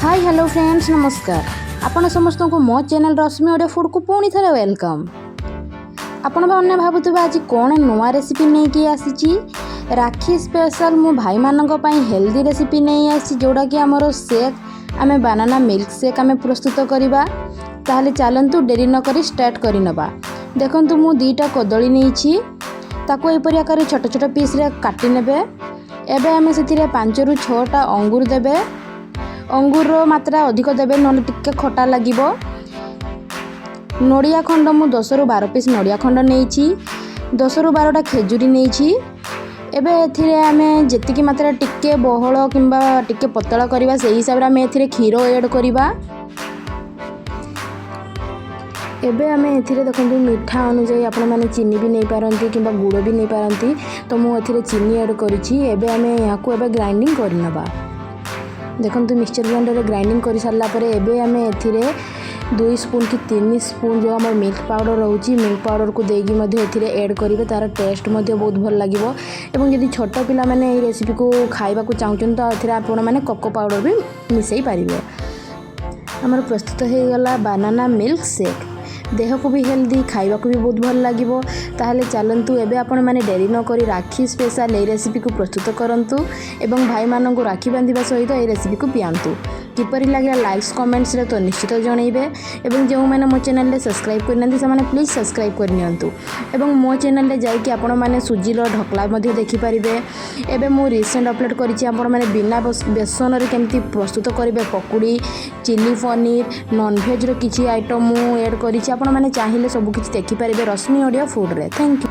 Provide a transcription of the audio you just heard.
Hi hello friends नमस्कार। आपण समस्त को मो चैनल रश्मि ओडिया फूड को पुणी थे वेलकम। आपण मैंने भावुवे आज कौन नुआ रेसिपी नहीं कि आसी राखी स्पेशल मो भाई मानक हेल्दी रेसिपी नहीं आसी जोड़ा कि आमर शेक आमे बनाना मिल्क शेक आमे प्रस्तुत करवा। ताहले चलतु डेरी न करी स्टार्ट करी नबा। देखंतु मु दीटा कदली नहीं ताको एपरि आकार छोट छोट पीस रे काटी नेबे। एबे आमे सेथिरे 5 ରୁ 6टा अंगूर देबे। अंगूर मात्रा अधिक देबे नले टिके खटा लागिबो। नड़िया खंड मु 10 ରୁ 12 पीस नड़िया खंड नहीं 10 ରୁ 12टा खेजुरी नहीं। एबे एथिरे आमे जेतिकी मात्रा टिके बहळ किंबा टिके पतला करबा सेही हिसाब रे आमे एथिरे खीर ऐड करबा। एबे आमे एथिरे देखंतु मीठा अनुसार आपण माने चीनी भी नहीं पारंती किंबा गुड़ भी नहीं पारंती तो मु एथिरे चीनी ऐड करिछि। एबे आमे याको एबे ग्राइंडिंग करनबा। देखंतु मिक्सचर ग्राइंडर रे ग्राइंडिंग कर सारला परे एबे आमे एथिरे 2 स्पून कि 3 स्पून जो हमर मिल्क पाउडर रहउची मिल्क पाउडर को देगी मध्ये एथिरे ऐड करिवे। तार टेस्ट मध्ये बहुत भल लागिवो। एवं यदि छोटा पिला माने ए रेसिपी को खाइबा को चाहउछन तो एथिरे आपण माने कोको पाउडर भी मिसई पारिबे। हमर प्रस्तुत हे गला बनाना मिल्क शेक। देह को भी हेल्दी खाइबा को भी बहुत भल लागिवो। ताहले चलंतु एबे आपण माने डेरी न करी राखी स्पेशल ए रेसिपी को प्रस्तुत करंतु एवं भाई मानन को राखी बांधिबा सहित ए रेसिपी को पियांतु। किपरि लागला लाइक्स कमेंट्स रे तो निश्चित जणैबे। एवं जो माने मो चैनल ले सब्सक्राइब करनंती से माने प्लीज सब्सक्राइब करनियंतु। एवं मो चैनल ले जाई कि आपण माने सुजीलो ढकला मध्ये देखि परिबे। एबे मो रिसेंट अपलोड करिछि आपण माने बिना बेसन रे केमती प्रस्तुत करिवे पकुड़ी चिली पनीर नॉन वेज रो किछि आइटम मु ऐड करिछि। आपण माने चाहिले सब किछि देखि परिबे रश्मि ओडिया फूड रे। Thank you.